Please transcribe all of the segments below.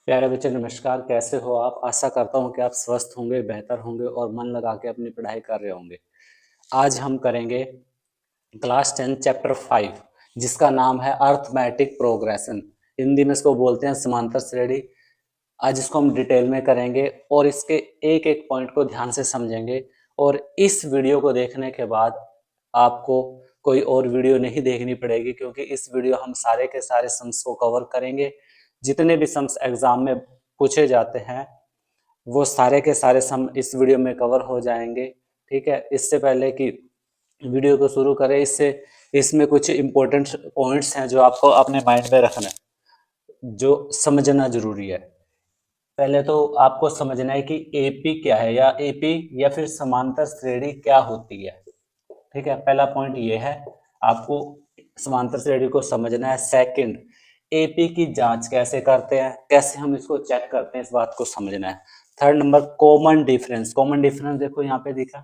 प्यारे बच्चे नमस्कार, कैसे हो आप? आशा करता हूँ कि आप स्वस्थ होंगे, बेहतर होंगे और मन लगा के अपनी पढ़ाई कर रहे होंगे। आज हम करेंगे क्लास 10 चैप्टर 5 जिसका नाम है अर्थमेटिक प्रोग्रेशन। हिंदी में इसको बोलते हैं समांतर श्रेणी। आज इसको हम डिटेल में करेंगे और इसके एक एक पॉइंट को ध्यान से समझेंगे। और इस वीडियो को देखने के बाद आपको कोई और वीडियो नहीं देखनी पड़ेगी, क्योंकि इस वीडियो हम सारे के सारे सम्स को कवर करेंगे। जितने भी सम्स एग्जाम में पूछे जाते हैं वो सारे के सारे सम इस वीडियो में कवर हो जाएंगे। ठीक है, इससे पहले कि वीडियो को शुरू करें, इसमें कुछ इम्पोर्टेंट पॉइंट्स हैं जो आपको अपने माइंड में रखना है, जो समझना जरूरी है। पहले तो आपको समझना है कि एपी क्या है, या एपी या फिर समांतर श्रेणी क्या होती है। ठीक है, पहला पॉइंट ये है, आपको समांतर श्रेणी को समझना है। सेकंड, एपी की जांच कैसे करते हैं, कैसे हम इसको चेक करते हैं, इस बात को समझना है। Third number, common difference. Common difference देखो यहाँ पे दिखा,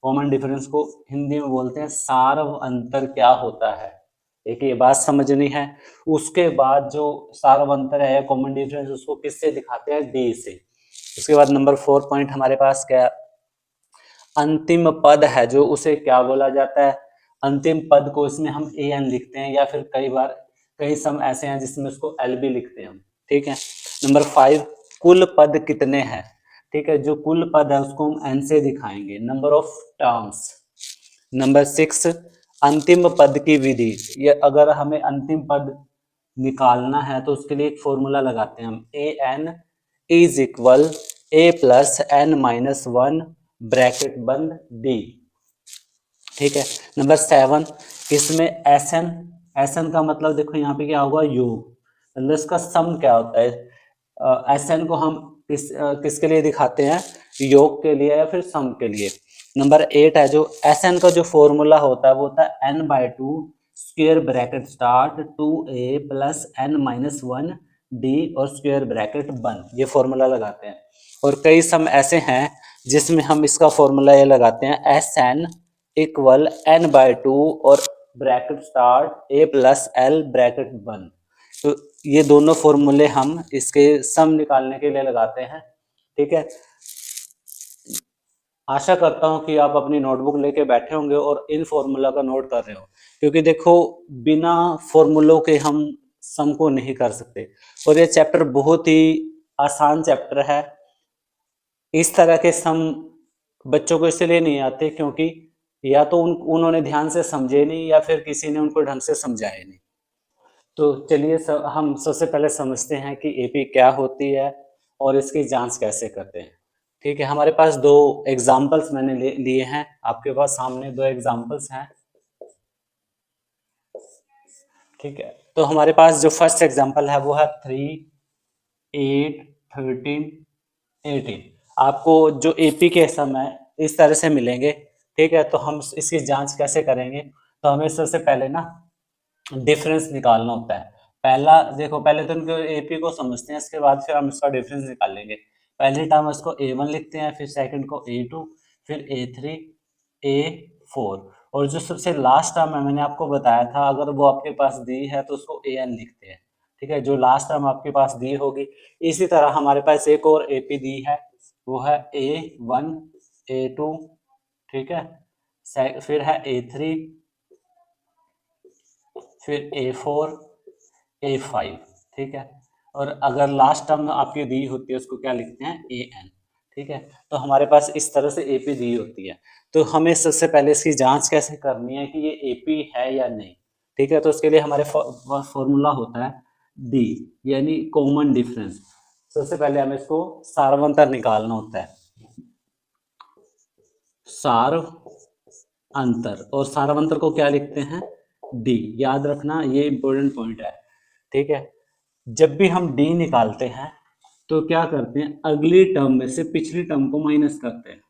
कॉमन डिफरेंस को हिंदी में बोलते हैं सार्व अंतर क्या होता है, एक ये बात समझनी है। उसके बाद जो सार्व अंतर है, कॉमन डिफरेंस, उसको किससे दिखाते हैं? डी से। उसके बाद नंबर 4 पॉइंट हमारे पास क्या, अंतिम पद है जो, उसे क्या बोला जाता है? अंतिम पद को इसमें हम ए एन लिखते हैं, या फिर कई बार कई सम ऐसे हैं जिसमें उसको एल भी लिखते हैं हम। ठीक है। नंबर 5, कुल पद कितने हैं? ठीक है, जो कुल पद है उसको हम एन से दिखाएंगे, नंबर ऑफ टर्म्स। नंबर 6, अंतिम पद की विधि। ये अगर हमें अंतिम पद निकालना है तो उसके लिए एक फॉर्मूला लगाते हैं हम, A N is equal A plus N minus 1 bracket बंद डी। ठीक है। नंबर 7, इसमें एस एन, एस एन का मतलब देखो यहाँ पे क्या होगा, योग, मतलब इसका सम क्या होता है। एस एन को हम किसके लिए दिखाते हैं? योग के लिए या फिर सम के लिए। नंबर 8 है, जो एस एन का जो फॉर्मूला होता है वो होता है N by two square bracket start 2a plus N minus 1 D और स्क्वेयर ब्रैकेट बंद, ये फॉर्मूला लगाते हैं। और कई सम ऐसे हैं जिसमें हम इसका फॉर्मूला ये लगाते हैं, S N equal N by two और bracket start A plus L bracket बंद। तो ये दोनों फॉर्मूले हम इसके सम निकालने के लिए लगाते हैं। ठीक है, आशा करता हूं कि आप अपनी नोटबुक लेके बैठे होंगे और इन फॉर्मूला का नोट कर रहे हो, क्योंकि देखो बिना फॉर्मूलों के हम सम को नहीं कर सकते। और ये चैप्टर बहुत ही आसान चैप्टर है। इस तरह के सम बच्चों को इसलिए नहीं आते क्योंकि या तो उन्होंने ध्यान से समझे नहीं, या फिर किसी ने उनको ढंग से समझाया नहीं। तो चलिए हम सबसे पहले समझते हैं कि एपी क्या होती है और इसकी जांच कैसे करते हैं। ठीक है, हमारे पास दो एग्जाम्पल्स मैंने लिए हैं, आपके पास सामने दो एग्जाम्पल्स हैं। ठीक है, तो हमारे पास जो फर्स्ट एग्जाम्पल है वो है 3, 8, 13, 18। आपको जो एपी के समय इस तरह से मिलेंगे। ठीक है, तो हम इसकी जांच कैसे करेंगे? तो हमें सबसे पहले ना डिफरेंस निकालना होता है। पहला देखो, पहले तो उनको एपी को समझते हैं, इसके बाद फिर हम इसका डिफरेंस निकालेंगे। पहली टर्म इसको a1 लिखते हैं, फिर सेकंड को a2, फिर a3, a4, और जो सबसे लास्ट टर्म है मैंने आपको बताया था, अगर वो आपके पास दी है तो उसको an लिखते हैं। ठीक है, जो लास्ट टर्म आपके पास दी होगी। इसी तरह हमारे पास एक और एपी दी है, वो है a1, a2, ठीक है, फिर है a3, फिर A4, A5। ठीक है, और अगर लास्ट टर्म आपकी दी होती है उसको क्या लिखते हैं? AN। ठीक है, तो हमारे पास इस तरह से एपी दी होती है। तो हमें सबसे पहले इसकी जांच कैसे करनी है कि ये एपी है या नहीं। ठीक है, तो उसके लिए हमारे फॉर्मूला होता है डी, यानी कॉमन डिफरेंस। सबसे पहले हमें इसको सार्वंतर निकालना होता है, सार्व अंतर, और सार्वंतर को क्या लिखते हैं? डी। याद रखना, ये इंपॉर्टेंट पॉइंट है। ठीक है, जब भी हम डी निकालते हैं तो क्या करते हैं, अगली टर्म में से पिछली टर्म को माइनस करते हैं।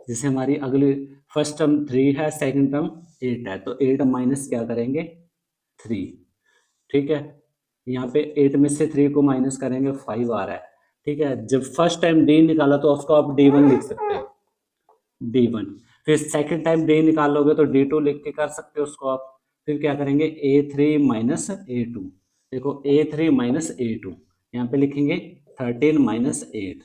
जैसे हमारी अगली फर्स्ट टर्म 3 है, सेकंड टर्म 8 है, तो 8 माइनस क्या करेंगे? 3। ठीक है, यहाँ पे 8 में से 3 को माइनस करेंगे, 5 आ रहा है। ठीक है, जब फर्स्ट टाइम डी निकाला तो उसको आप D1 लिख सकते हैं, D1। फिर सेकंड टाइम डी निकालोगे तो D2 लिख के कर सकते हो उसको आप। फिर क्या करेंगे, A3 माइनस A2। देखो A3 माइनस A2 यहाँ पे लिखेंगे 13 माइनस 8,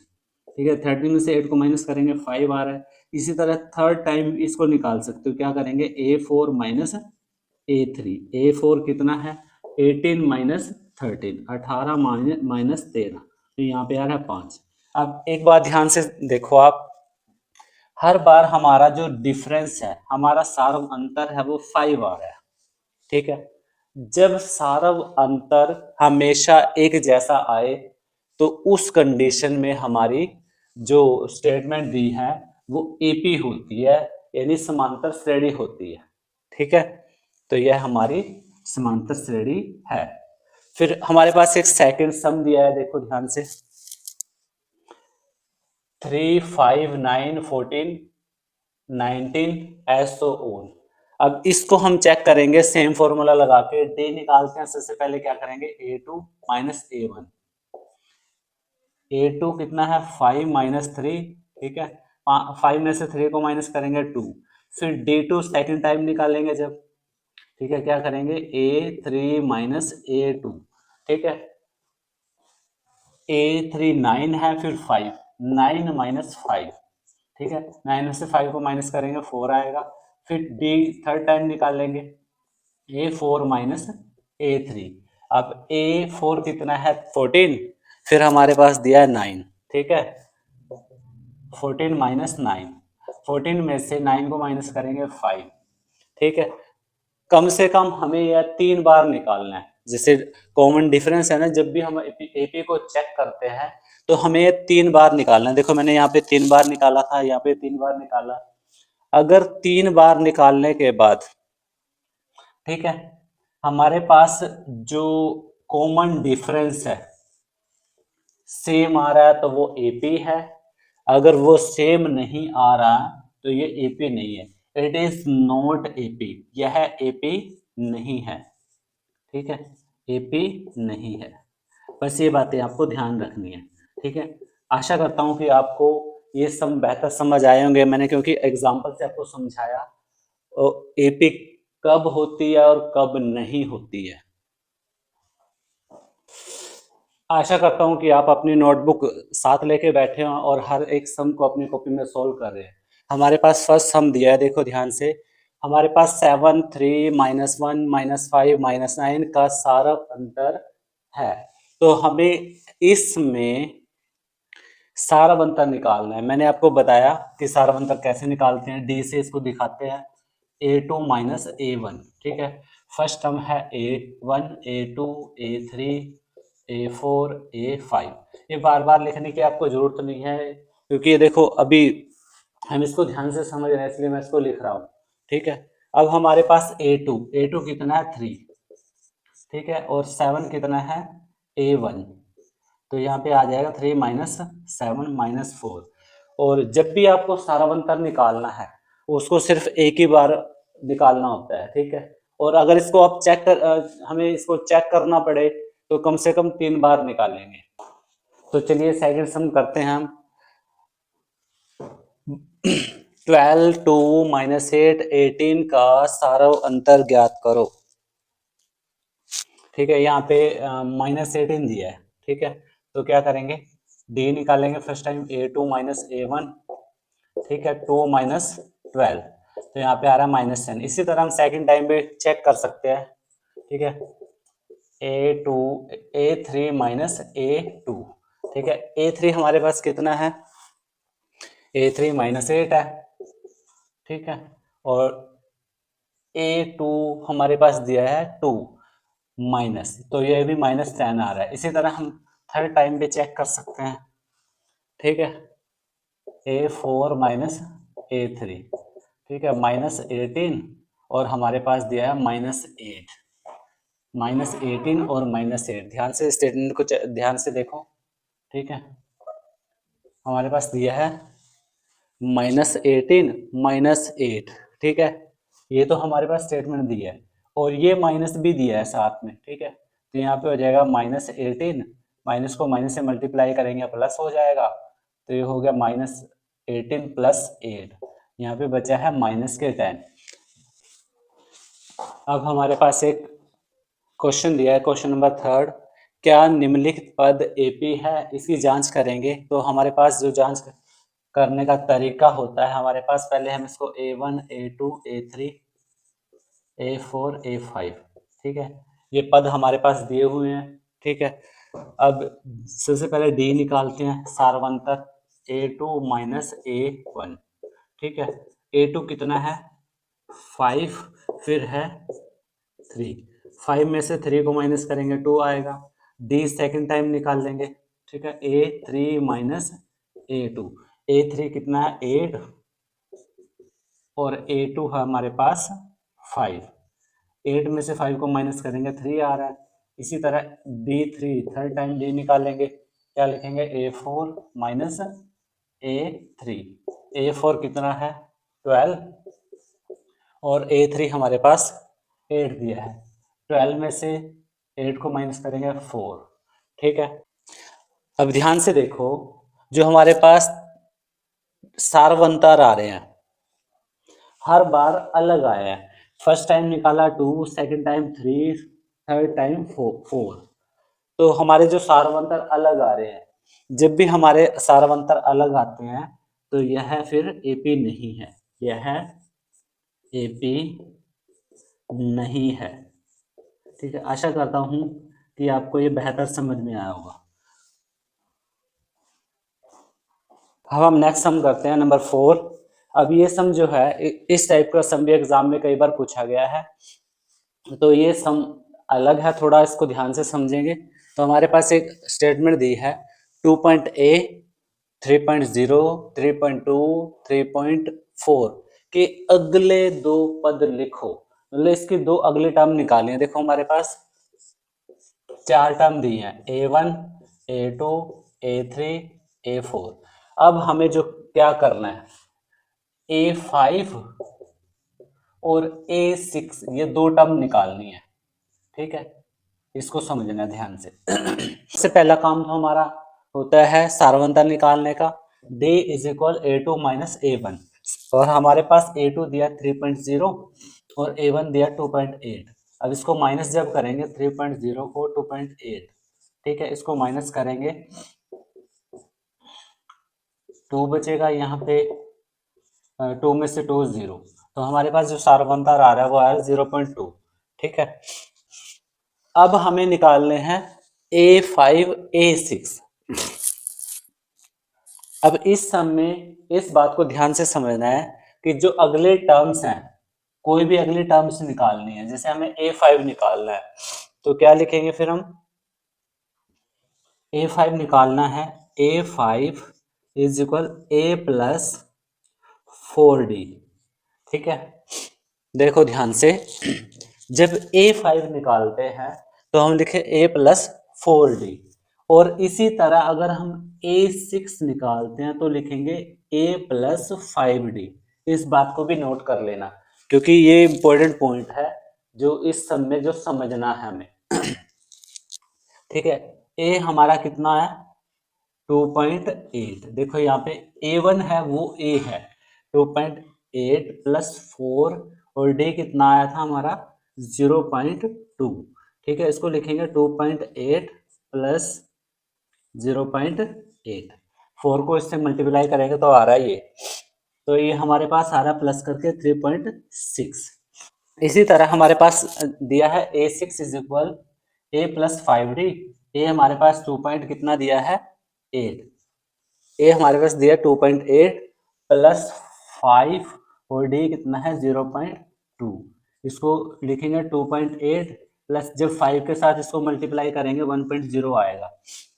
ठीक है। 13 में से 8 को माइनस करेंगे 5 आ रहा है। इसी तरह थर्ड टाइम इसको निकाल सकते हो, क्या करेंगे A4 माइनस A3। A4 कितना है 18 माइनस 13, 18 माइनस 13, तो यहाँ पे आ रहा है 5। अब एक बात ध्यान से देखो आप, हर बार हमारा जो डिफरेंस है, हमारा सार्व अंतर है वो 5 आ रहा है, ठीक है। जब सार्व अंतर हमेशा एक जैसा आए तो उस कंडीशन में हमारी जो स्टेटमेंट दी है वो एपी होती है, यानी समांतर श्रेणी होती है, ठीक है। तो यह हमारी समांतर श्रेणी है। फिर हमारे पास एक सेकंड सम दिया है, देखो ध्यान से, 3, 5, 9, 14, 19 एसो ओन। अब इसको हम चेक करेंगे सेम फॉर्मूला लगा के, डी निकालते हैं। सबसे पहले क्या करेंगे, A2 माइनस A1। A2 कितना है 5 माइनस 3, ठीक है। 5 में से 3 को माइनस करेंगे 2। फिर D2 सेकेंड टाइम निकालेंगे जब, ठीक है, क्या करेंगे A3 माइनस A2, ठीक है। A3 9 है, फिर 5, 9 माइनस 5, ठीक है। 9 में से 5 को माइनस करेंगे 4 आएगा। फिर D थर्ड टाइम निकालेंगे, A4 माइनस A3। अब A4 कितना है 14, फिर हमारे पास दिया है 9, ठीक है। 14 माइनस 9, 14 में से 9 को माइनस करेंगे 5, ठीक है। कम से कम हमें यह 3 बार निकालना है। जैसे कॉमन डिफरेंस है ना, जब भी हम एपी को चेक करते हैं तो हमें ये 3 बार निकालना है। देखो मैंने यहाँ पे 3 बार निकाला था, यहाँ पे 3 बार निकाला। अगर 3 बार निकालने के बाद, ठीक है, हमारे पास जो कॉमन डिफरेंस है सेम आ रहा है तो वो एपी है। अगर वो सेम नहीं आ रहा तो ये एपी नहीं है, इट इज नॉट एपी, यह एपी नहीं है, ठीक है। एपी नहीं है, बस ये बातें आपको ध्यान रखनी है, ठीक है। आशा करता हूँ कि आपको ये सब बेहतर समझ आए होंगे, मैंने क्योंकि एग्जाम्पल से आपको समझाया एपी कब होती है और कब नहीं होती है। आशा करता हूँ कि आप अपनी नोटबुक साथ लेके बैठे हों और हर एक सम को अपनी कॉपी में सोल्व कर रहे हैं। हमारे पास फर्स्ट सम दिया है, देखो ध्यान से, हमारे पास 7, 3, -1, -5, -9 का सारा अंतर है। तो हमें इसमें सारा अंतर निकालना है। मैंने आपको बताया कि सारा अंतर कैसे निकालते हैं, डी से इसको दिखाते हैं, A2 माइनस A1, ठीक है। फर्स्ट टर्म है A1, A2, A3, A4, A5। ये बार बार लिखने की आपको जरूरत नहीं है, क्योंकि ये देखो अभी हम इसको ध्यान से समझ रहे हैं, इसलिए मैं इसको लिख रहा हूँ, ठीक है। अब हमारे पास A2 कितना है 3, ठीक है, और 7 कितना है A1, तो यहाँ पे आ जाएगा 3 माइनस 7 माइनस 4। और जब भी आपको सारावंतर निकालना है उसको सिर्फ एक ही बार निकालना होता है, ठीक है। और अगर इसको आप हमें इसको चेक करना पड़े तो कम से कम 3 बार निकालेंगे। तो चलिए सेकंड सम करते हैं हम। 12, 2, -8, 18 का सारा अंतर ज्ञात करो, ठीक है। यहाँ पे -18 दिया है, ठीक है। तो क्या करेंगे, डी निकालेंगे first time, A2 minus A1, ठीक है, 2 माइनस 12, तो यहाँ पे आ रहा है -10। इसी तरह हम सेकंड टाइम पे चेक कर सकते हैं, ठीक है। A2, A3 माइनस A2, ठीक है। A3 हमारे पास कितना है, A3 -8 है, ठीक है। और A2 हमारे पास दिया है 2 माइनस, तो ये भी -10 आ रहा है। इसी तरह हम थर्ड टाइम पे चेक कर सकते हैं, ठीक है। A4 माइनस A3, ठीक है, -18, और हमारे पास दिया है -8, -18 और -8। ध्यान से स्टेटमेंट को ध्यान से देखो, ठीक है। हमारे पास दिया है -18 -8, ठीक है। ये तो हमारे पास स्टेटमेंट दी है, और ये माइनस भी दिया है साथ में, ठीक है। तो यहाँ पे हो जाएगा -18, माइनस को माइनस से मल्टीप्लाई करेंगे प्लस हो जाएगा, तो ये हो गया -18 प्लस 8, यहाँ पे बचा है -10। अब हमारे पास एक क्वेश्चन दिया है, क्वेश्चन नंबर थर्ड, क्या निम्नलिखित पद एपी है, इसकी जांच करेंगे। तो हमारे पास जो जांच करने का तरीका होता है, हमारे पास पहले हम इसको A1 A2 A3 A4 A5, ठीक है, ये पद हमारे पास दिए हुए हैं, ठीक है। अब सबसे पहले डी निकालते हैं, सारवंतर A2 माइनस A1, ठीक है। A2 कितना है 5, फिर है 3, 5 में से 3 को माइनस करेंगे 2 आएगा। डी सेकंड टाइम निकाल लेंगे, ठीक है। A3 माइनस A2, A3 कितना है 8 और A2 है हमारे पास 5, 8 में से 5 को माइनस करेंगे 3 आ रहा है। इसी तरह D3 थर्ड टाइम डी निकालेंगे, क्या लिखेंगे A4 माइनस A3, A4 कितना है 12 और A3 हमारे पास 8 दिया है। 12 में से 8 को माइनस करेंगे 4, ठीक है। अब ध्यान से देखो, जो हमारे पास सारवंतर आ रहे हैं हर बार अलग आया है। फर्स्ट टाइम निकाला 2, सेकंड टाइम 3, थर्ड टाइम 4, तो हमारे जो सारवंतर अलग आ रहे हैं, जब भी हमारे सारवंतर अलग आते हैं तो यह फिर एपी नहीं है, यह एपी नहीं है, ठीक है। आशा करता हूं कि आपको ये बेहतर समझ में आया होगा। अब हम नेक्स्ट सम करते हैं नंबर 4। अब ये सम जो है इस टाइप का सम भी एग्जाम में कई बार पूछा गया है, तो ये सम अलग है थोड़ा, इसको ध्यान से समझेंगे। तो हमारे पास एक स्टेटमेंट दी है 2.a 3.0 3.2 3.4 के अगले दो पद लिखो। मतलब इसकी दो अगले टर्म निकाले हैं। देखो हमारे पास चार टर्म दी हैं A1 A2 A3 A4। अब हमें जो क्या करना है A5 और A6 ये दो टर्म निकालनी है, ठीक है। इसको समझना ध्यान से। सबसे पहला काम तो हमारा होता है सारवंतर निकालने का, D is equal A2 minus A1, और हमारे पास A2 दिया 3.0 और A1 दिया 2.8। अब इसको माइनस जब करेंगे 3.0 को 2.8, ठीक है, इसको माइनस करेंगे 2 बचेगा यहाँ पे, 2 में से 2 0, तो हमारे पास जो सारवंतर आ रहा है वो आ रहा है 0.2, ठीक है। अब हमें निकालने हैं A5 A6। अब इस सम में इस बात को ध्यान से समझना है कि जो अगले टर्म्स हैं, कोई भी अगली टर्म्स निकालनी है, जैसे हमें A5 निकालना है तो क्या लिखेंगे फिर हम A5 निकालना है, A5 is equal A plus 4D, ठीक है। देखो ध्यान से, जब A5 निकालते हैं तो हम लिखे A प्लस 4D, और इसी तरह अगर हम A6 निकालते हैं तो लिखेंगे A प्लस 5D। इस बात को भी नोट कर लेना, क्योंकि ये इंपॉर्टेंट पॉइंट है जो इस सब में जो समझना है हमें, ठीक है। A हमारा कितना है 2.8। देखो यहाँ पे A1 है वो A है 2.8 प्लस 4, और D कितना आया था हमारा 0.2, ठीक है। इसको लिखेंगे 2.8 प्लस 0.8, 4 को इससे मल्टीप्लाई करेंगे तो आ रहा है ये, तो ये हमारे पास आ रहा है प्लस करके 3.6। इसी तरह हमारे पास दिया है A6 is equal A plus 5D। ए हमारे पास 2 पॉइंट कितना दिया है 8, ए हमारे पास दिया 2.8 प्लस 5, और डी कितना है 0.2। इसको लिखेंगे 2.8 प्लस, जब 5 के साथ इसको मल्टीप्लाई करेंगे 1.0 आएगा,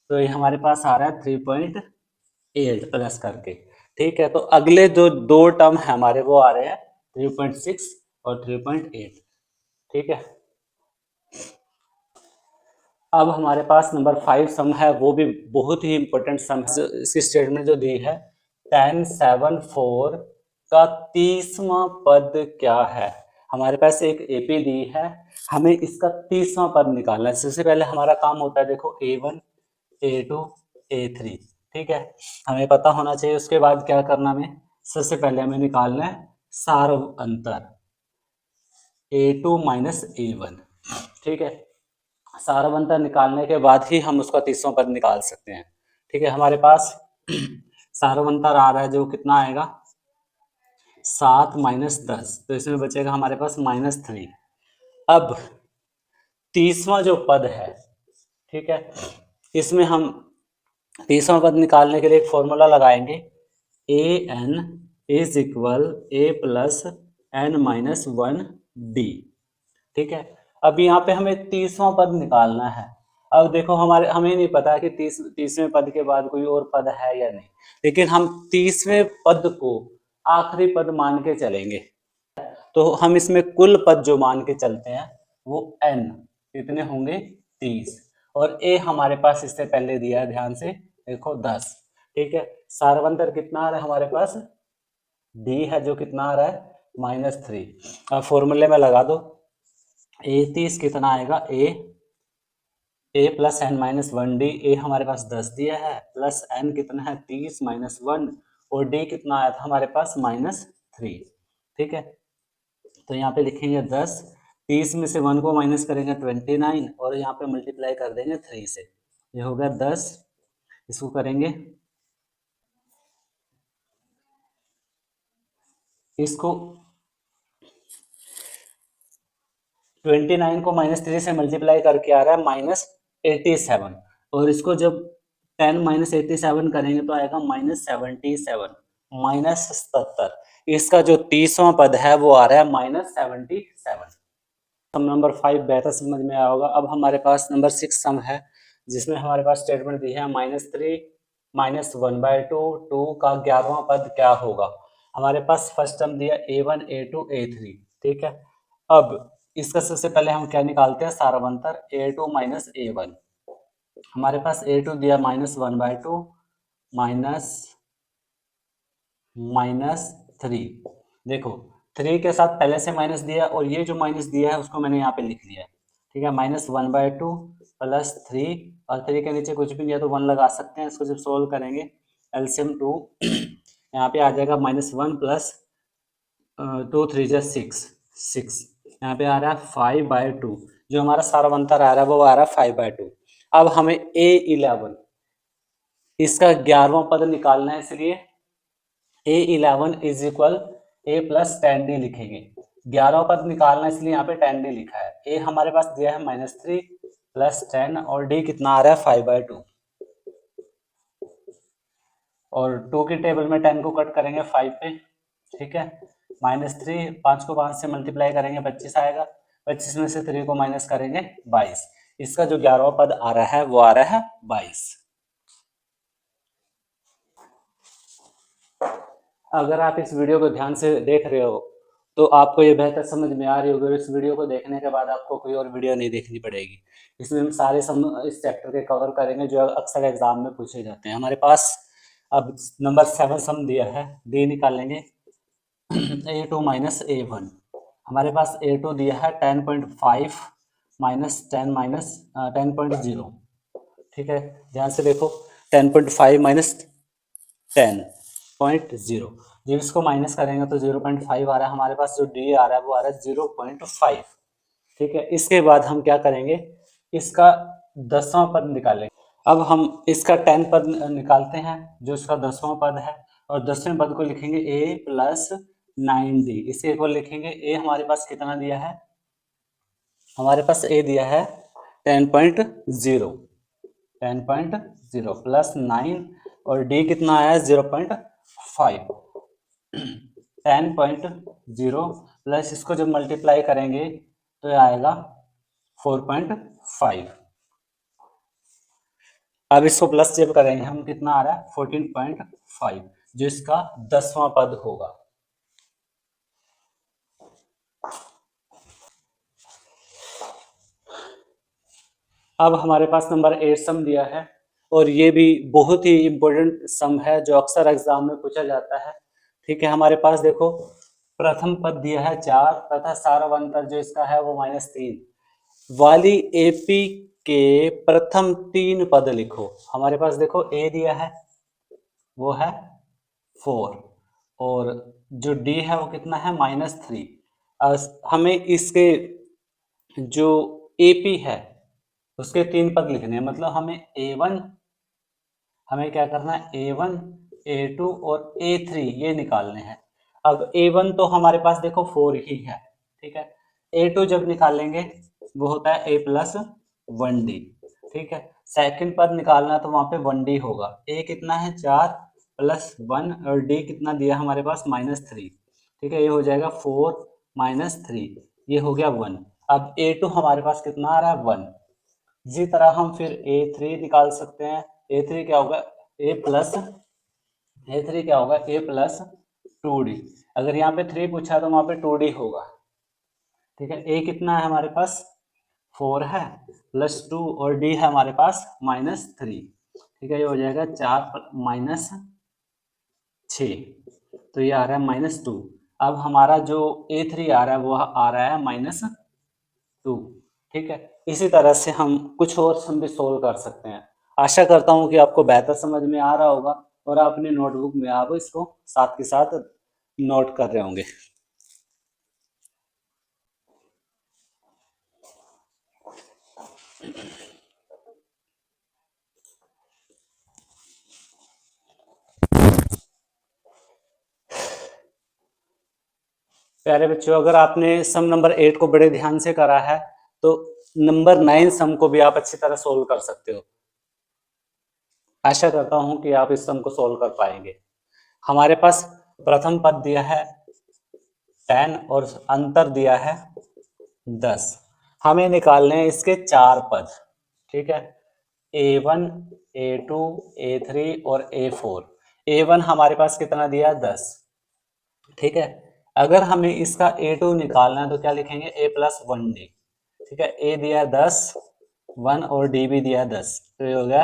तो ये हमारे पास आ रहा है 3.8 प्लस करके, ठीक है। तो अगले जो दो टर्म है हमारे वो आ रहे हैं 3.6 और 3.8, ठीक है। अब हमारे पास नंबर 5 सम है, वो भी बहुत ही इंपॉर्टेंट सम है। इसकी स्टेटमेंट जो दी है 1074 का 30वां पद क्या है। हमारे पास एक एपी दी है, हमें इसका 30वां पद निकालना है। सबसे पहले हमारा काम होता है, देखो A1 A2 A3, ठीक है, हमें पता होना चाहिए। उसके बाद क्या करना हमें, सबसे पहले हमें निकालना है सार अंतर A2 माइनस A1, ठीक है। सारव अंतर निकालने के बाद ही हम उसका तीसरा पद निकाल सकते हैं। ठीक है, हमारे पास सारव अंतर आ रहा है जो कितना आएगा 7 माइनस 10, तो इसमें बचेगा हमारे पास -3। अब तीसवा जो पद है, ठीक है, इसमें हम तीसरा पद निकालने के लिए एक फॉर्मूला लगाएंगे, A N is equal A plus N minus 1 D. ठीक है, अब यहाँ पे हमें तीसवां पद निकालना है। अब देखो हमें नहीं पता कि तीसवें पद के बाद कोई और पद है या नहीं, लेकिन हम तीसवें पद को आखिरी पद मान के चलेंगे। तो हम इसमें कुल पद जो मान के चलते हैं वो n कितने होंगे 30, और a हमारे पास इससे पहले दिया है, ध्यान से देखो 10। ठीक है, सारवंतर कितना आ रहा है हमारे पास, d है जो कितना आ रहा है -3। अब फॉर्मूले में लगा दो, a 30 कितना आएगा a plus N minus 1 D. A हमारे पास 10 दिया है, प्लस n कितना है 30 माइनस 1, और d कितना आया था हमारे पास -3। ठीक है, तो यहाँ पे लिखेंगे 10, 30 में से 1 को माइनस करेंगे 29, और यहाँ पे मल्टीप्लाई कर देंगे 3 से, ये हो गया 10। इसको करेंगे, इसको 29 को -3 से मल्टीप्लाई करके आ रहा है -87, और इसको जब 10 माइनस 87 करेंगे तो आएगा -77, -77। इसका जो तीसवां पद है वो आ रहा है -77। सम नंबर 5 बेहतर समझ में आया होगा। अब हमारे पास नंबर 6 सम है, जिसमें हमारे पास स्टेटमेंट दी है -3 -1/2 2 का 11वां पद क्या होगा। हमारे पास फर्स्ट टर्म दिया a1 a2 a3। ठीक है, अब इसका सबसे पहले हम क्या निकालते हैं, सारवंतर a2 a1। हमारे पास a2 दिया -1/2 -3। देखो 3 के साथ पहले से माइनस दिया, और ये जो माइनस दिया है उसको मैंने यहाँ पे लिख लिया है। ठीक है, -1/2 प्लस 3, और 3 के नीचे कुछ भी नहीं है तो 1 लगा सकते हैं। इसको जब सोल्व करेंगे एलसीएम 2, यहाँ पे आ जाएगा -1 प्लस 2 3 जा 6, यहाँ पे आ रहा है 5/2। जो हमारा सारवंतर आ रहा है वो आ रहा है 5/2। अब हमें a11 इसका 11वां पद निकालना है, इसलिए a11 is equal a plus 10d लिखेंगे। 11वां पद निकालना है, इसलिए यहाँ पे 10d लिखा है। a हमारे पास दिया है -3 प्लस 10, और d कितना आ रहा है 5/2, और 2 की टेबल में 10 को कट करेंगे 5 पे। ठीक है, -3, 5 को 5 से मल्टीप्लाई करेंगे 25 आएगा, 25 में से 3 को माइनस करेंगे 22। इसका जो 11वां पद आ रहा है वो आ रहा है 22। अगर आप इस वीडियो को ध्यान से देख रहे हो तो आपको ये बेहतर समझ में आ रही होगी। इस वीडियो को देखने के बाद आपको कोई और वीडियो नहीं देखनी पड़ेगी। इसमें हम सारे सम इस चैप्टर के कवर करेंगे जो अक्सर एग्जाम में पूछे जाते हैं। हमारे पास अब नंबर 7 सम दिया है, डी निकालेंगे a2 माइनस a1। हमारे पास a2 दिया है 10.5 माइनस 10 माइनस 10.0। ठीक है, ध्यान से देखो 10.5 माइनस 10.0, जब इसको माइनस करेंगे तो 0.5 आ रहा है। हमारे पास जो डी आ रहा है वो आ रहा है 0.5। ठीक है, इसके बाद हम क्या करेंगे, इसका 10वां पद निकालेंगे। अब हम इसका 10 पद निकालते हैं, जो इसका 10वां पद है, और 10वें पद को लिखेंगे a प्लस 9d। इसके इक्वल लिखेंगे a हमारे पास कितना दिया है, हमारे पास a दिया है 10.0 प्लस 9, और d कितना आया है 0.5। 10.0 प्लस इसको जब मल्टीप्लाई करेंगे तो ये आएगा 4.5। अब इसको प्लस जब करेंगे हम कितना आ रहा है 14.5, जो इसका 10वां पद होगा। अब हमारे पास नंबर 8 सम दिया है, और ये भी बहुत ही इम्पोर्टेंट सम है जो अक्सर एग्जाम में पूछा जाता है। ठीक है, हमारे पास देखो प्रथम पद दिया है 4 तथा सारवंतर जो इसका है वो -3 वाली एपी के प्रथम 3 पद लिखो। हमारे पास देखो ए दिया है वो है 4, और जो डी है वो कितना है -3। हमें इसके जो एपी है उसके 3 पद लिखने हैं, मतलब हमें क्या करना है, A1 A2 और A3 ये निकालने हैं। अब A1 तो हमारे पास देखो 4 ही है, ठीक है। A2 जब निकालेंगे वो होता है A+1D, ठीक है। सेकंड पद निकालना तो वहां पे 1D होगा। A कितना है 4 + 1 और D कितना दिया हमारे पास -3, ठीक है। ये हो जाएगा 4 - 3, ये हो गया 1। अब A2 हमारे पास कितना आ रहा है 1। इसी तरह हम फिर A3 निकाल सकते हैं। A3 क्या होगा A+2D। अगर यहाँ पे 3 पूछा तो वहाँ पे 2D होगा, ठीक है। A कितना है हमारे पास 4 है +2 और D है हमारे पास -3, ठीक है। ये हो जाएगा 4 - 6, तो ये आ रहा है -2। अब हमारा जो A3 आ रहा है वो आ रहा है -2, ठीक है। इसी तरह से हम कुछ और सम भी सोल्व कर सकते हैं। आशा करता हूँ कि आपको बेहतर समझ में आ रहा होगा और आप अपनी नोटबुक में आप इसको साथ के साथ नोट कर रहे होंगे। प्यारे बच्चों, अगर आपने सम नंबर 8 को बड़े ध्यान से करा है तो नंबर 9 सम को भी आप अच्छी तरह सोल्व कर सकते हो। आशा करता हूं कि आप इस सम को सोल्व कर पाएंगे। हमारे पास प्रथम पद दिया है 10 और अंतर दिया है 10। हमें निकालने हैं इसके 4 पद, ठीक है। A1 A2 A3 और A4। A1 हमारे पास कितना दिया है 10, ठीक है। अगर हमें इसका A2 निकालना है तो क्या लिखेंगे A+1D, ठीक है। A दिया है 10, 1 और D भी दिया है 10, तो ये हो गया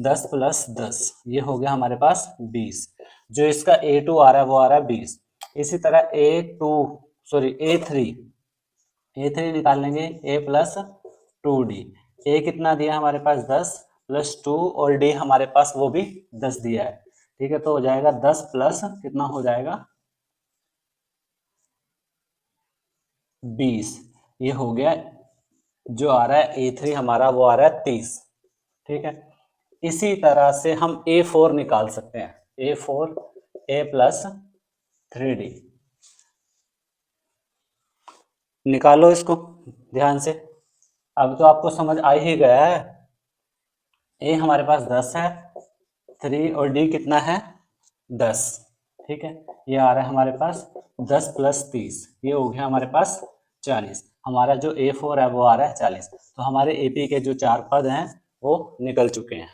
10 + 10, ये हो गया हमारे पास 20। जो इसका A2 आ रहा है वो आ रहा है 20। इसी तरह A3 निकाल लेंगे A+2D। A कितना दिया हमारे पास 10 +2 और D हमारे पास वो भी 10 दिया है, ठीक है। तो हो जाएगा 10 प्लस कितना हो जाएगा 20, ये हो गया। जो आ रहा है A3 हमारा वो आ रहा है 30, ठीक है। इसी तरह से हम A4 निकाल सकते हैं। A4 A+3D निकालो इसको ध्यान से। अब तो आपको समझ आ ही गया है। A हमारे पास 10 है, 3 और D कितना है 10, ठीक है। ये आ रहा है हमारे पास 10 + 30, ये हो गया हमारे पास 40। हमारा जो A4 है वो आ रहा है 40। तो हमारे AP के जो 4 पद हैं वो निकल चुके हैं।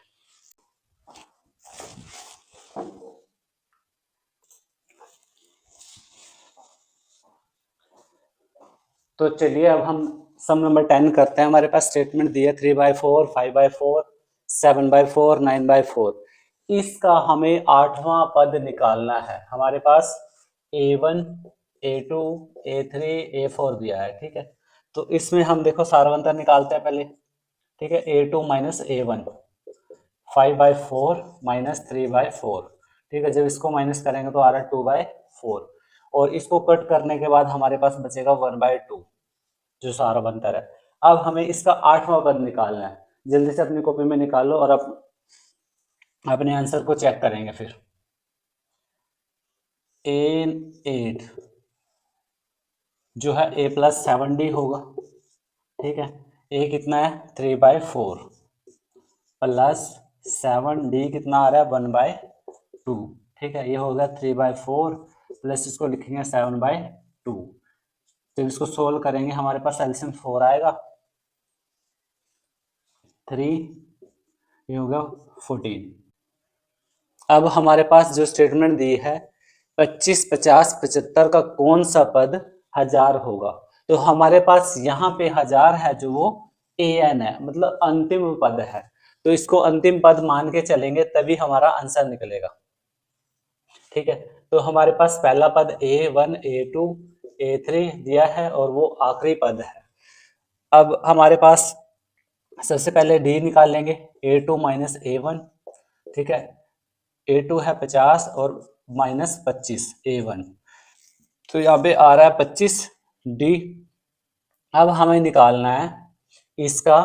तो चलिए अब हम सम नंबर 10 करते हैं। हमारे पास स्टेटमेंट दिया 3/4 5/4 7/4 9/4। इसका हमें 8वां पद निकालना है। हमारे पास A1 A2 A3 A4 दिया है, ठीक है। तो इसमें हम देखो सारवंतर निकालते हैं पहले, ठीक है। A2 - A1 5/4 - 3/4, ठीक है। जब इसको माइनस करेंगे तो आ रहा है 2/4 और इसको कट करने के बाद हमारे पास बचेगा 1/2 जो सारा बनता है। अब हमें इसका 8वां पद निकालना है। जल्दी से अपनी कॉपी में निकालो और अपने आंसर को चेक करेंगे फिर। A8 जो है A+7D होगा, ठीक है। A कितना है 3/4 प्लस 7D कितना आ रहा है 1/2, ठीक है। ये होगा 3/4 प्लस इसको लिखेंगे 7/2। जब इसको सोल्व करेंगे हमारे पास एलसीएम 4 आएगा, 3 ये होगा 14। अब हमारे पास जो स्टेटमेंट दी है 25 50 75 का कौन सा पद 1000 होगा। तो हमारे पास यहाँ पे 1000 है जो वो an है, मतलब अंतिम पद है। तो इसको अंतिम पद मान के चलेंगे तभी हमारा आंसर निकलेगा, ठीक है। तो हमारे पास पहला पद A1 A2 A3 दिया है और वो आखिरी पद है। अब हमारे पास सबसे पहले D निकाल लेंगे A2 - A1, ठीक है। A2 है 50 और -25 A1, तो यहाँ पे आ रहा है 25D। अब हमें निकालना है इसका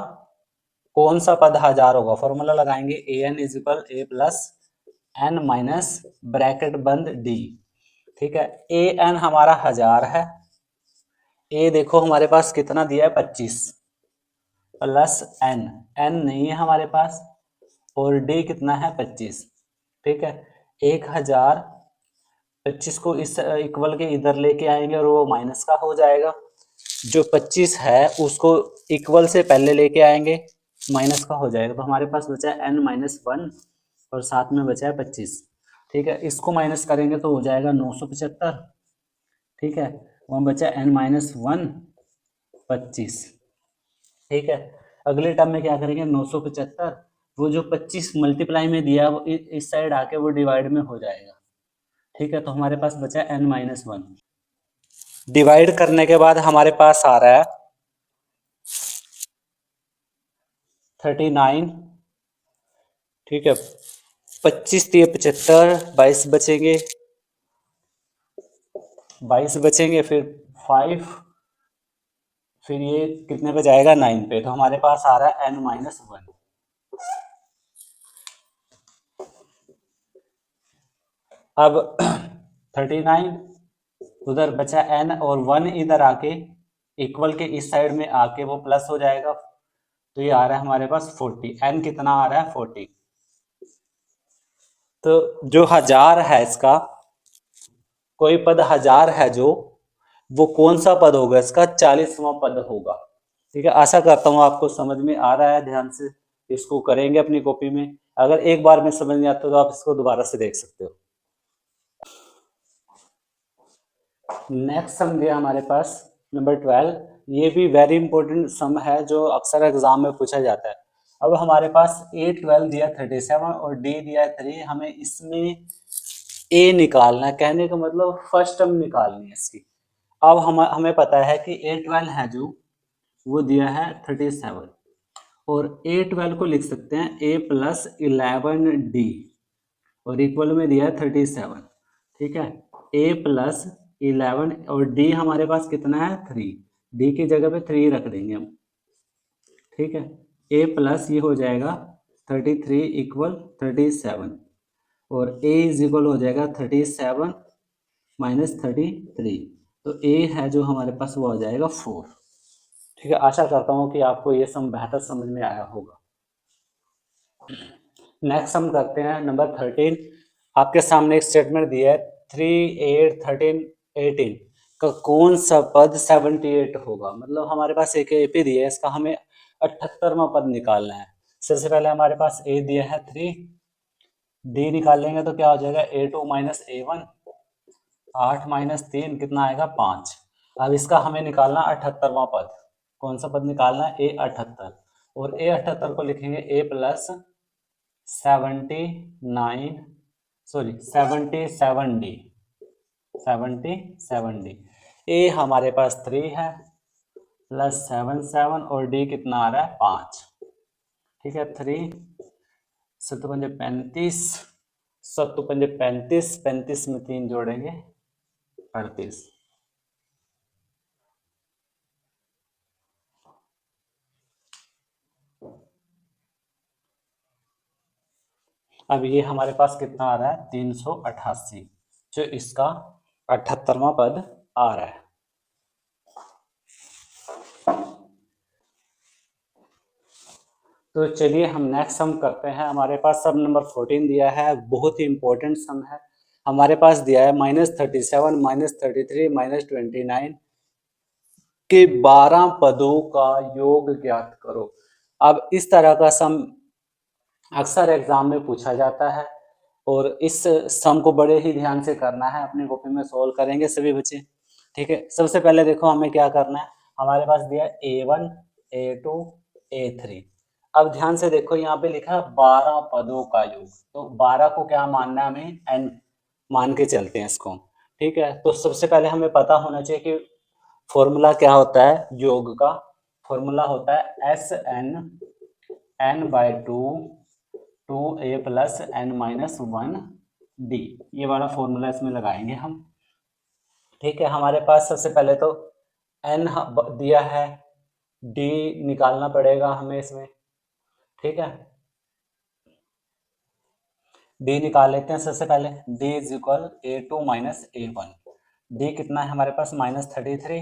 कौन सा पद 1000 होगा, फॉर्मूला लगाएंगे A N is equal A plus N minus bracket बंद डी। ठीक है, ए एन हमारा 1000 है, ए देखो हमारे पास कितना दिया है 25 प्लस एन, एन नहीं है हमारे पास, और डी कितना है 25। ठीक है, 1000 25 को इस इक्वल के इधर लेके आएंगे और वो माइनस का हो जाएगा, जो 25 है उसको इक्वल से पहले लेके आएंगे, माइनस का हो जाएगा, तो हमारे पास बचा है n माइनस 1 और साथ में बचा है 25। ठीक है, इसको माइनस करेंगे तो हो जाएगा 975। ठीक है, वहाँ बचा n माइनस 1 25। ठीक है, अगले टर्म में क्या करेंगे 975, वो जो 25 मल्टीप्लाई में दिया वो इस साइड आके वो डिवाइड में हो जाएगा। ठीक है, तो हमारे पास बचा n माइनस 1, डिवाइड करने के बाद हमारे पास आ रहा है 39। ठीक है, 25 दिए 75, 22 बचेंगे, 22 बचेंगे, फिर 5, फिर ये कितने पे जाएगा 9 पे, तो हमारे पास आ रहा है n माइनस 1। अब 39 उधर बचा n और 1 इधर आके इक्वल के इस साइड में आके वो प्लस हो जाएगा, तो ये आ रहा है हमारे पास 40। n कितना आ रहा है 40। तो जो 1000 है इसका, कोई पद 1000 है जो, वो कौन सा पद होगा इसका 40वां पद होगा। ठीक है, आशा करता हूँ आपको समझ में आ रहा है, ध्यान से इसको करेंगे अपनी कॉपी में, अगर एक बार में समझ नहीं आता तो आप इसको दोबारा से देख सकते हो। नेक्स्ट सम दिया हमारे पास नंबर 12, ये भी वेरी इंपॉर्टेंट सम है जो अक्सर एग्जाम में पूछा जाता है। अब हमारे पास ए 12 दिया 37 और डी दिया 3, हमें इसमें ए निकालना है, कहने का मतलब फर्स्ट टर्म निकालनी है इसकी। अब हमें पता है कि ए 12 है जो, वो दिया है 37, और ए 12 को लिख सकते हैं ए प्लस 11 डी, और इक्वल में दिया है 37। ठीक है, ए प्लस 11 और डी हमारे पास कितना है 3, डी की जगह पे 3 रख देंगे हम। ठीक है, ए प्लस ये हो जाएगा 33 इक्वल 37, और ए इज इक्वल हो जाएगा 37 माइनस 33, तो ए है जो हमारे पास वो आ जाएगा 4। ठीक है, आशा करता हूँ कि आपको ये सम बेहतर समझ में आया होगा। नेक्स्ट हम करते हैं नंबर 13। आपके सामने एक स्टेटमेंट दिया है 3, 8, 13, 18 का कौन सा पद 78 होगा। मतलब हमारे पास एक एपी दिया है, इसका हमें 78वां पद निकालना है। सबसे पहले हमारे पास ए दिया है 3, डी निकाल लेंगे तो क्या हो जाएगा A2 माइनस A1, 8 माइनस 3 कितना आएगा 5। अब इसका हमें निकालना 78वां पद, कौन सा पद निकालना है A78, और A78 को लिखेंगे A प्लस 77D, 77D। ए हमारे पास 3 है प्लस 7 और डी कितना आ रहा है 5। ठीक है, 3 7 पंजे 35, 7 पंजे 35, 35 में 3 जोड़ेंगे 38। अब ये हमारे पास कितना आ रहा है 388, जो इसका 78वां पद आ रहा है। तो चलिए हम नेक्स्ट सम करते हैं। हमारे पास सम नंबर 14 दिया है, बहुत ही इंपॉर्टेंट सम है। हमारे पास दिया है -37, -33, -29 के 12 पदों का योग ज्ञात करो। अब इस तरह का सम अक्सर एग्जाम में पूछा जाता है, और इस सम को बड़े ही ध्यान से करना है, अपनी कॉपी में सोल्व करेंगे सभी बच्चे। ठीक है, सबसे पहले देखो हमें क्या करना है। हमारे पास दिया है A1, A2, A3। अब ध्यान से देखो, यहाँ पे लिखा है 12 पदों का योग, तो 12 को क्या मानना है हमें n मान के चलते हैं इसको। ठीक है, तो सबसे पहले हमें पता होना चाहिए कि फॉर्मूला क्या होता है योग का। फॉर्मूला होता है Sn(n/2) 2a plus n minus 1d, ये वाला फॉर्मूला इसमें लगाएंगे हम। ठीक है, हमारे पास सबसे पहले तो n दिया है, d निकालना पड़ेगा हमें इसमें। ठीक है, डी निकाल लेते हैं सबसे पहले। D is equal A2 minus A1। D कितना है हमारे पास, -33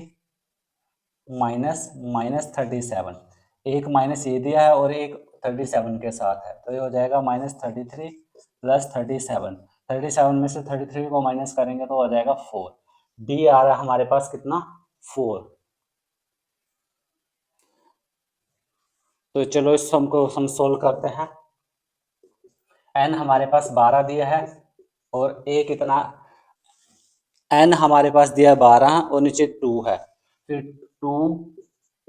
माइनस -37। एक माइनस ये दिया है और एक 37 के साथ है, तो ये हो जाएगा -33 प्लस 37। 37 में से 33 को माइनस करेंगे तो हो जाएगा 4। डी आ रहा है हमारे पास कितना, 4। तो चलो इस सम को हम सोल्व करते हैं। एन हमारे पास 12 दिया है और ए कितना, एन हमारे पास दिया है 12 और नीचे 2 है, फिर 2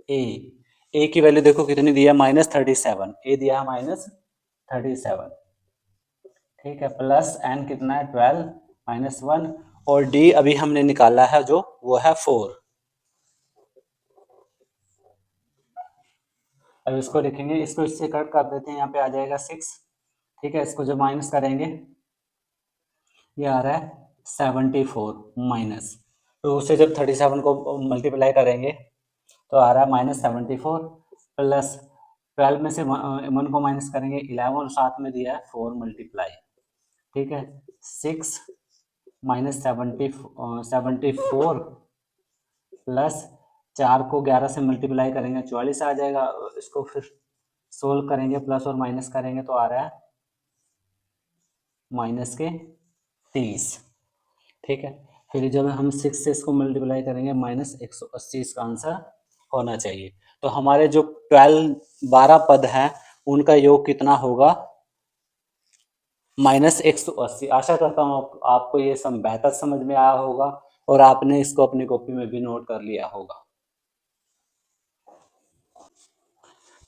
ए, ए की वैल्यू देखो कितनी दी है, -37। ए दिया है -37, ठीक है, प्लस एन कितना है 12 -1, और डी अभी हमने निकाला है जो वो है 4। अब इसको लिखेंगे, इसको इससे कट कर देते हैं, यहाँ पे आ जाएगा 6। ठीक है, इसको जब माइनस करेंगे ये आ रहा है 74 माइनस, तो उससे जब 37 को मल्टीप्लाई करेंगे तो आ रहा है -74 प्लस 12 में से 1 को माइनस करेंगे 11, और साथ में दिया है 4 मल्टीप्लाई। ठीक है, 6 माइनस 74 प्लस 4 को 11 से मल्टीप्लाई करेंगे 44 आ जाएगा। इसको फिर सोल्व करेंगे, प्लस और माइनस करेंगे तो आ रहा है -30। ठीक है, फिर जब हम 6 से इसको मल्टीप्लाई करेंगे -180 इसका आंसर होना चाहिए। तो हमारे जो 12 पद हैं उनका योग कितना होगा, -180। आशा करता हूँ आपको ये सम बेहतर समझ में आया होगा और आपने इसको अपनी कॉपी में भी नोट कर लिया होगा।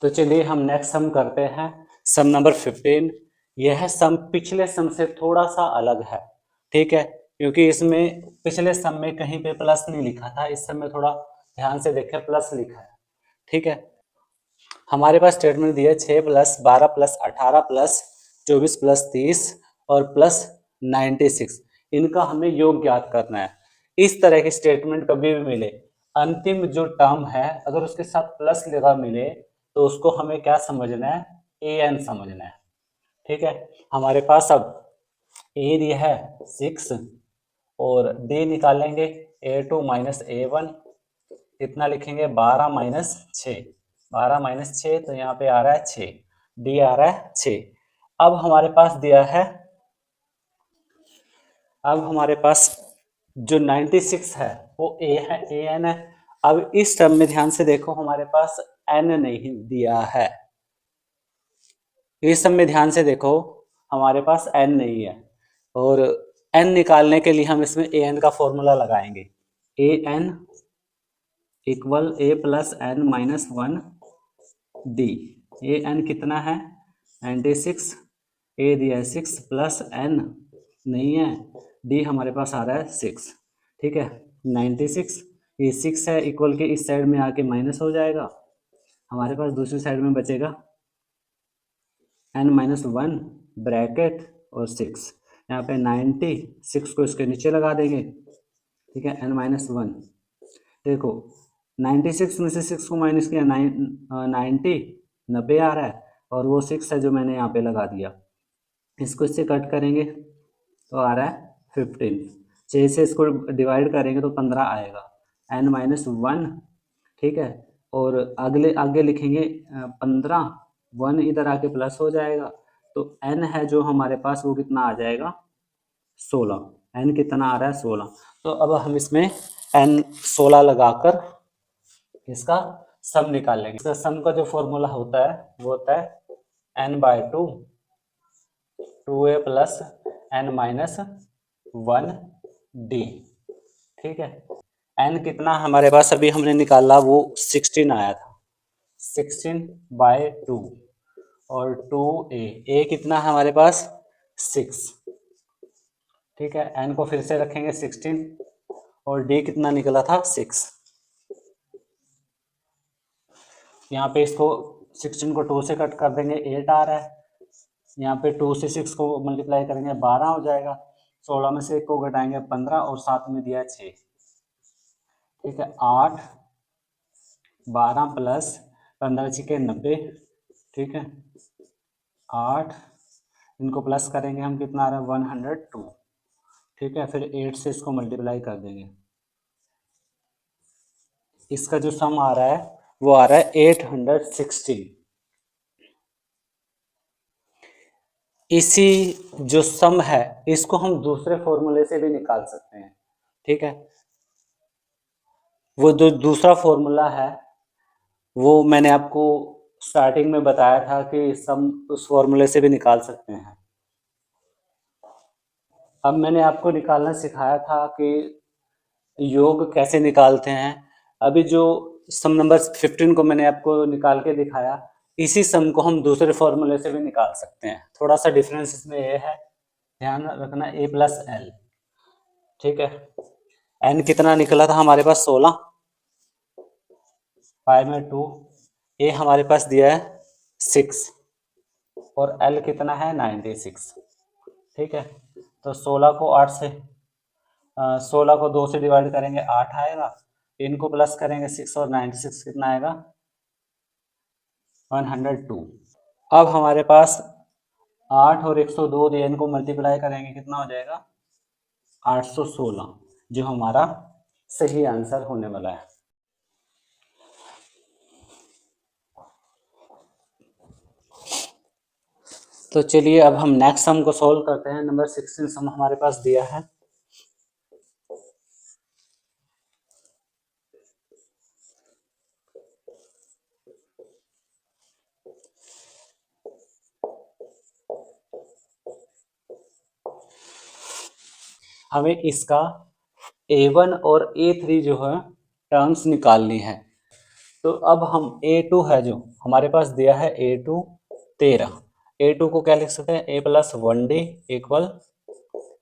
तो चलिए हम नेक्स्ट सम करते हैं, सम नंबर 15। यह सम पिछले सम से थोड़ा सा अलग है, ठीक है, क्योंकि इसमें पिछले सम में कहीं पे प्लस नहीं लिखा था, इस सम में थोड़ा ध्यान से देखें प्लस लिखा है। ठीक है, हमारे पास स्टेटमेंट दिया है 6 प्लस 12 प्लस 18 प्लस 24 प्लस 30 और प्लस 96। इनका हमें योग ज्ञात करना है। इस तरह की स्टेटमेंट कभी भी मिले, अंतिम जो टर्म है अगर उसके साथ प्लस लगा मिले तो उसको हमें क्या समझना है, ए एन समझना है। ठीक है, हमारे पास अब ए दिया है 6 और डी निकालेंगे A2 माइनस A1, इतना लिखेंगे 12 माइनस 6, 12 माइनस 6 तो यहाँ पे आ रहा है 6, डी आ रहा है 6। अब हमारे पास दिया है, अब हमारे पास जो 96 है वो ए है, ए एन है। अब इस टर्म में ध्यान से देखो हमारे पास एन नहीं दिया है, इस सब में ध्यान से देखो हमारे पास एन नहीं है, और एन निकालने के लिए हम इसमें ए एन का फॉर्मूला लगाएंगे। A N equal A plus N minus 1 D. A N कितना है 96, ए दिया है 6 प्लस एन नहीं है, डी हमारे पास आ रहा है 6। ठीक है, 96 ये 6 है, इक्वल के इस साइड में आके माइनस हो जाएगा, हमारे पास दूसरी साइड में बचेगा n माइनस 1 ब्रैकेट और 6, यहाँ पे 96 को इसके नीचे लगा देंगे। ठीक है, n माइनस 1, देखो 96 में से 6 को माइनस किया 90 आ रहा है, और वो 6 है जो मैंने यहाँ पे लगा दिया, इसको इससे कट करेंगे तो आ रहा है 15। 6 से इसको डिवाइड करेंगे तो 15 आएगा, n माइनस 1। ठीक है, और अगले आगे लिखेंगे 15, 1 इधर आके प्लस हो जाएगा, तो n है जो हमारे पास वो कितना आ जाएगा 16। n कितना आ रहा है 16। तो अब हम इसमें n 16 लगाकर इसका सम निकाल लेंगे। इसका सम का जो फॉर्मूला होता है वो होता है n/2 2a plus n minus 1 D. ठीक है, n कितना हमारे पास अभी हमने निकाला वो 16 आया था, 16/2 और 2a, a कितना है हमारे पास 6। ठीक है, n को फिर से रखेंगे 16 और d कितना निकला था 6। यहाँ पे इसको 16 को 2 से कट कर देंगे 8 आ रहा है, यहाँ पे 2 से 6 को मल्टीप्लाई करेंगे 12 हो जाएगा, 16 में से 1 को घटाएंगे 15 और साथ में दिया है 6। ठीक है, 8 12 प्लस 15 6 90। ठीक है, 8, इनको प्लस करेंगे हम, कितना आ रहा है 102। ठीक है, फिर 8 से इसको मल्टीप्लाई कर देंगे। इसका जो सम आ रहा है वो आ रहा है 816। इसी जो सम है इसको हम दूसरे फॉर्मूले से भी निकाल सकते हैं। ठीक है, वो जो दूसरा फॉर्मूला है वो मैंने आपको स्टार्टिंग में बताया था कि सम उस फॉर्मूले से भी निकाल सकते हैं। अब मैंने आपको निकालना सिखाया था कि योग कैसे निकालते हैं। अभी जो सम नंबर 15 को मैंने आपको निकाल के दिखाया, इसी सम को हम दूसरे फॉर्मूले से भी निकाल सकते हैं। थोड़ा सा डिफरेंस इसमें ये है, ध्यान रखना, ए प्लस एल। ठीक है, एन कितना निकला था हमारे पास 16, 5 में 2, ए हमारे पास दिया है 6 और एल कितना है 96। ठीक है, तो 16 को 8 से 16 को 2 से डिवाइड करेंगे 8 आएगा, इनको प्लस करेंगे 6 और 96 कितना आएगा 102। अब हमारे पास 8 और 102 दिए, इनको मल्टीप्लाई करेंगे कितना हो जाएगा 816, जो हमारा सही आंसर होने वाला है। तो चलिए अब हम नेक्स्ट सम को सॉल्व करते हैं। नंबर 16 सम हमारे पास दिया है। हमें इसका A1 और A3 जो है टर्म्स निकालनी है। तो अब हम A2 है जो हमारे पास दिया है A2 13, A2 को क्या लिख सकते हैं A प्लस 1D इक्वल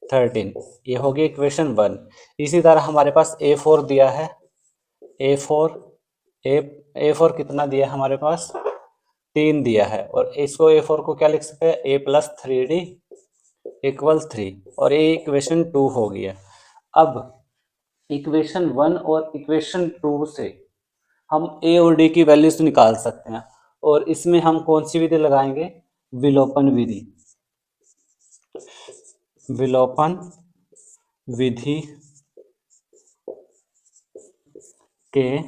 13, ये होगी इक्वेशन 1। इसी तरह हमारे पास A4 दिया है, A4 A4 कितना दिया है हमारे पास 3 दिया है, और इसको A4 को क्या लिख सकते हैं A प्लस 3D इक्वल 3, और ये इक्वेशन 2 हो गया। अब इक्वेशन 1 और इक्वेशन 2 से हम ए और डी की वैल्यूज निकाल सकते हैं, और इसमें हम कौन सी विधि लगाएंगे विलोपन विधि। विलोपन विधि के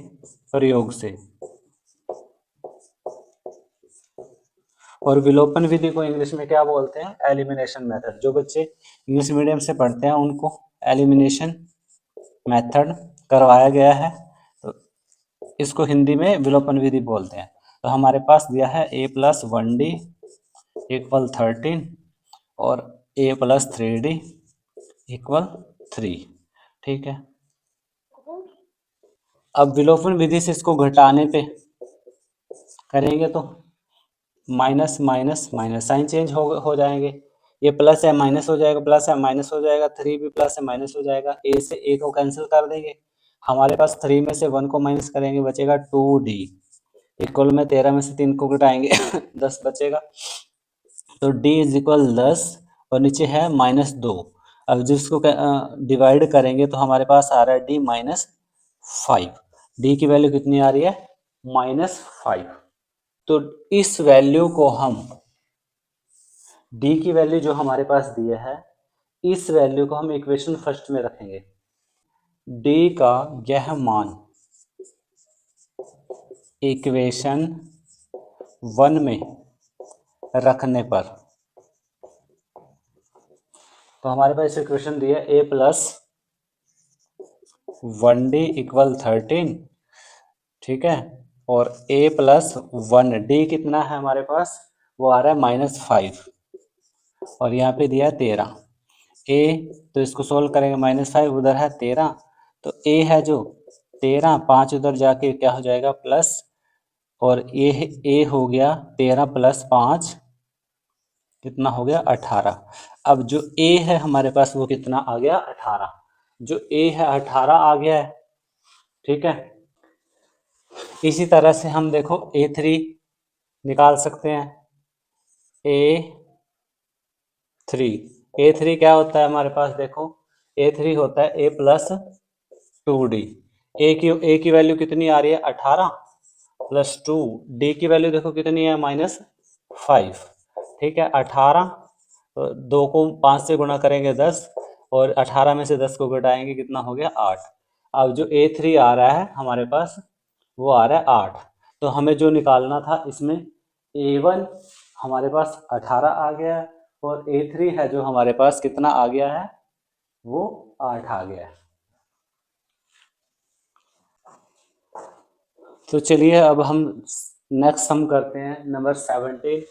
प्रयोग से, और विलोपन विधि को इंग्लिश में क्या बोलते हैं एलिमिनेशन मेथड। जो बच्चे इंग्लिश मीडियम से पढ़ते हैं उनको एलिमिनेशन मेथड करवाया गया है, तो इसको हिंदी में विलोपन विधि बोलते हैं। तो हमारे पास दिया है ए प्लस 1D इक्वल 13 और ए प्लस 3D इक्वल 3। ठीक है, अब विलोपन विधि से इसको घटाने पे करेंगे तो minus minus minus sign change हो जाएंगे, ये प्लस है माइनस हो जाएगा, प्लस है माइनस हो जाएगा, 3 भी प्लस है माइनस हो जाएगा, ए से ए को कैंसिल कर देंगे, हमारे पास 3 में से 1 को माइनस करेंगे बचेगा 2D इक्वल में 13 में से 3 को घटाएंगे 10 बचेगा, तो D इज इक्वल 10 और नीचे है -2। अब जिसको डिवाइड करेंगे तो हमारे पास आ रहा है D -5। D की वैल्यू कितनी आ रही है -5। तो इस वैल्यू को हम D की वैल्यू जो हमारे पास दी है, इस वैल्यू को हम इक्वेशन फर्स्ट में रखेंगे। D का यह मान इक्वेशन 1 में रखने पर, तो हमारे पास इक्वेशन दी है ए प्लस 1D इक्वल 13। ठीक है, और a प्लस 1D कितना है हमारे पास वो आ रहा है -5, और यहाँ पे दिया है 13 a, तो इसको सोल्व करेंगे -5 उधर है 13, तो a है जो 13, 5 उधर जाके क्या हो जाएगा प्लस, और a हो गया 13 प्लस 5 कितना हो गया 18। अब जो a है हमारे पास वो कितना आ गया 18, जो a है 18 आ गया है। ठीक है, इसी तरह से हम देखो A3 निकाल सकते हैं। A3 क्या होता है हमारे पास देखो, A3 होता है A प्लस 2D। ए की वैल्यू कितनी आ रही है 18 प्लस 2, D की वैल्यू देखो कितनी है -5, ठीक है 18, तो 2 को 5 से गुणा करेंगे 10, और 18 में से 10 को घटाएंगे कितना हो गया 8। अब जो A3 आ रहा है हमारे पास वो आ रहा है 8। तो हमें जो निकालना था इसमें A1 हमारे पास 18 आ गया है, और A3 है जो हमारे पास कितना आ गया है वो 8 आ गया है। तो चलिए अब हम नेक्स्ट सम करते हैं नंबर 17।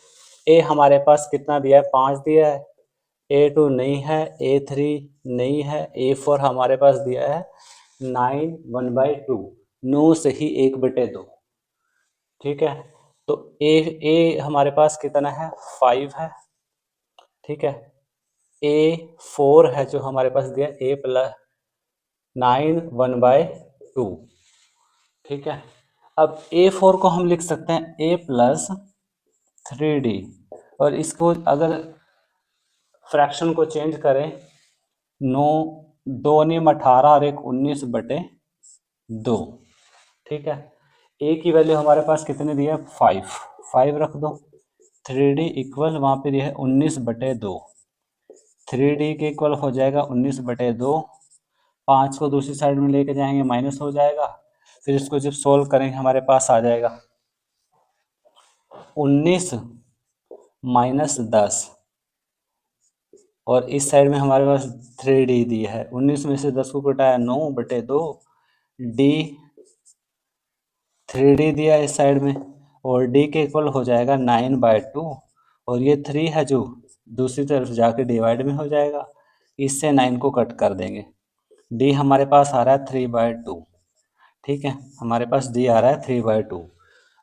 ए हमारे पास कितना दिया है 5 दिया है, A2 नहीं है, A3 नहीं है, A4 हमारे पास दिया है 9 1/2, 9 से ही 1/2। ठीक है, तो ए हमारे पास कितना है 5 है। ठीक है, A4 है जो हमारे पास दिया A प्लस 9 1/2। ठीक है, अब A4 को हम लिख सकते हैं A प्लस 3D, और इसको अगर फ्रैक्शन को चेंज करें 9 2 नियम 18 और 1 19/2। ठीक है, ए की वैल्यू हमारे पास कितने दिया है 5, 5 रख दो। 3D इक्वल वहाँ पे दिया है 19/2, 3D के इक्वल हो जाएगा 19/2। 5 को दूसरी साइड में लेके जाएंगे माइनस हो जाएगा, फिर इसको जब सोल्व करेंगे हमारे पास आ जाएगा 19 माइनस 10, और इस साइड में हमारे पास 3D दिया है। 19 में से 10 को घटाया 9/2, D 3D दिया है इस साइड में, और D के इक्वल हो जाएगा 9/2, और ये 3 है जो दूसरी तरफ जाके डिवाइड में हो जाएगा, इससे 9 को कट कर देंगे। D हमारे पास आ रहा है 3/2। ठीक है, हमारे पास D आ रहा है 3/2।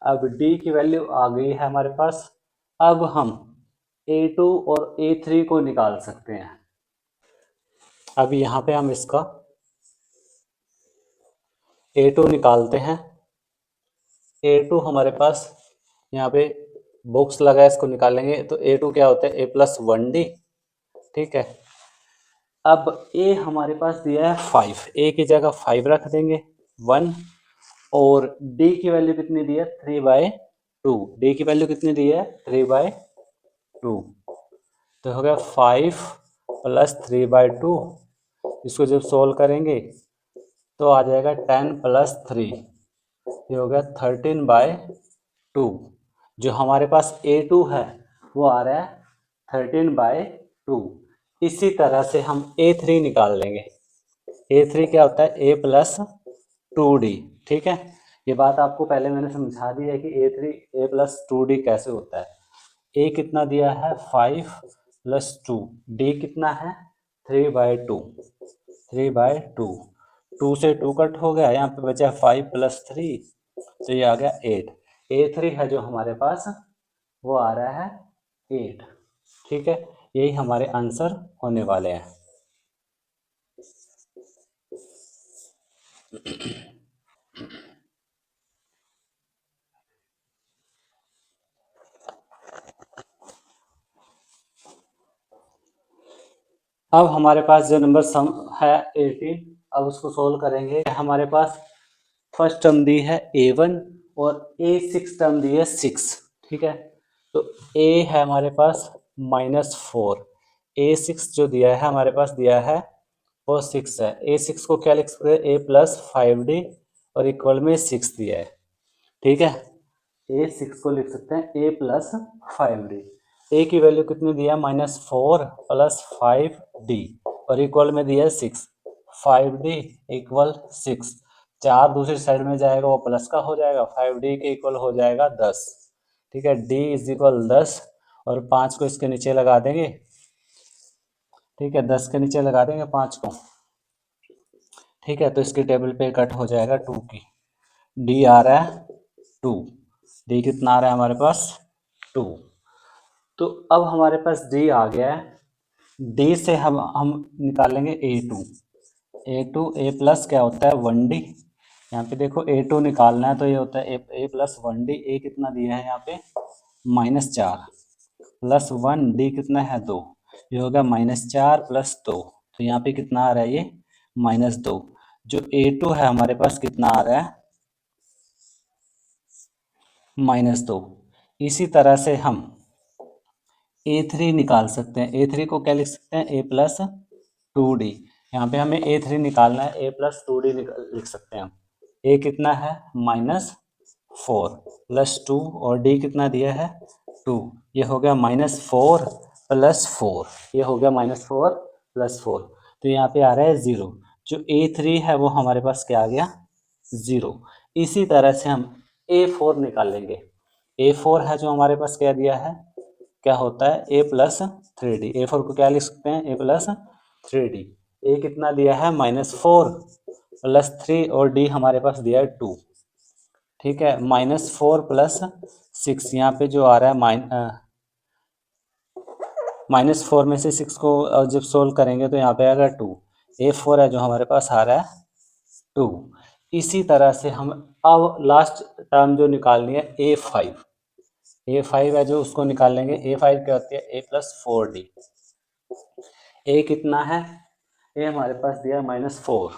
अब D की वैल्यू आ गई है हमारे पास। अब हम A2 और A3 को निकाल सकते हैं। अब यहाँ पे हम इसका A2 निकालते हैं। A2 हमारे पास यहाँ पे बॉक्स लगा है, इसको निकालेंगे तो A2 क्या होता है A प्लस 1D। ठीक है, अब A हमारे पास दिया है 5, A की जगह 5 रख देंगे 1, और D की वैल्यू कितनी दी है 3/2। D की वैल्यू कितनी दी है 3/2, तो हो गया 5 प्लस 3/2। इसको जब सोल्व करेंगे तो आ जाएगा 10 प्लस 3, ये हो गया 13/2। जो हमारे पास A2 है वो आ रहा है 13/2। इसी तरह से हम A3 निकाल लेंगे। A3 क्या होता है A प्लस 2D। ठीक है, ये बात आपको पहले मैंने समझा दी है कि A3 A प्लस 2D कैसे होता है। A कितना दिया है 5 प्लस 2, D कितना है 3/2, 3/2। 2 से 2 कट हो गया, यहाँ पे बचा 5 प्लस 3, तो ये आ गया 8। A3 है जो हमारे पास वो आ रहा है 8। ठीक है, यही हमारे आंसर होने वाले हैं। अब हमारे पास जो नंबर सम है 18, अब उसको सोल्व करेंगे। हमारे पास फर्स्ट टर्म दी है A1 और A6 टर्म दी है 6। ठीक है, तो A है हमारे पास -4, A6 जो दिया है हमारे पास दिया है वो 6 है। A6 को क्या लिख सकते हैं A प्लस 5D, और इक्वल में 6 दिया है। ठीक है, A6 को लिख सकते हैं A प्लस 5D। A की वैल्यू कितनी दिया -4 प्लस 5D, और इक्वल में दिया 6, 5D इक्वल 6। 4 दूसरी साइड में जाएगा वो प्लस का हो जाएगा, 5D के इक्वल हो जाएगा 10। ठीक है, D इज इक्वल 10, और 5 को इसके नीचे लगा देंगे। ठीक है, 10 के नीचे लगा देंगे 5 को। ठीक है, तो इसकी टेबल पे कट हो जाएगा 2 की। D आ रहा है 2, D कितना आ रहा है हमारे पास 2। तो अब हमारे पास D आ गया है। D से हम निकालेंगे A2। A2 A प्लस क्या होता है 1D। यहाँ पे देखो A2 निकालना है तो ये होता है A प्लस 1D। A कितना दिया है यहाँ पे -4 प्लस 1D कितना है 2, ये होगा -4 प्लस 2, तो यहाँ पे कितना आ रहा है ये -2। जो A2 है हमारे पास कितना आ रहा है -2। इसी तरह से हम A3 निकाल सकते हैं। A3 को क्या लिख सकते हैं, a+2d। यहाँ पे हमें A3 निकालना है, a+2d लिख सकते हैं हम। A कितना है -4 +2 और d कितना दिया है 2। ये हो गया -4 + 4, ये हो गया -4 + 4। तो यहाँ पे आ रहा है 0। जो A3 है वो हमारे पास क्या आ गया 0। इसी तरह से हम A4 निकालेंगे। A4 है जो हमारे पास क्या दिया है, क्या होता है a+3d। A4 को क्या लिख सकते हैं a+3d। A कितना दिया है -4 + 3 और d हमारे पास दिया है 2। ठीक है, -4 + 6 यहाँ पे जो आ रहा है -4 में से 6 को जब सोल्व करेंगे तो यहाँ पे आएगा 2। A4 है जो हमारे पास आ रहा है 2। इसी तरह से हम अब लास्ट टर्म जो निकालनी है A5 है जो उसको निकाल लेंगे। A5 क्या होती है a+4d। A कितना है, A हमारे पास दिया है -4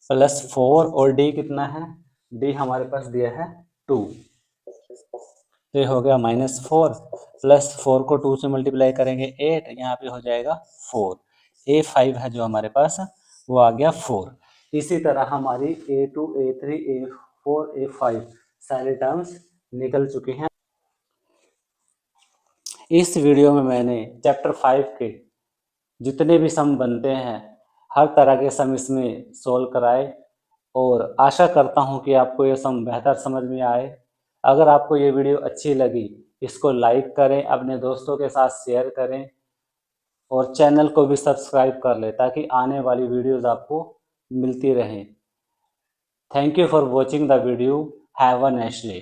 + 4 और D कितना है, D हमारे पास दिया है 2। तो ये हो गया -4 + 4 को 2 से मल्टीप्लाई करेंगे 8, यहाँ पे हो जाएगा 4। A5 है जो हमारे पास वो आ गया 4। इसी तरह हमारी A2 A3 A4 A5 सारे टर्म्स निकल चुके हैं। इस वीडियो में मैंने चैप्टर 5 के जितने भी सम बनते हैं हर तरह के सम इसमें सोल्व कराए और आशा करता हूं कि आपको ये सम बेहतर समझ में आए। अगर आपको ये वीडियो अच्छी लगी इसको लाइक करें, अपने दोस्तों के साथ शेयर करें और चैनल को भी सब्सक्राइब कर लें ताकि आने वाली वीडियोस आपको मिलती रहें। Thank you for watching the video. Have a nice day.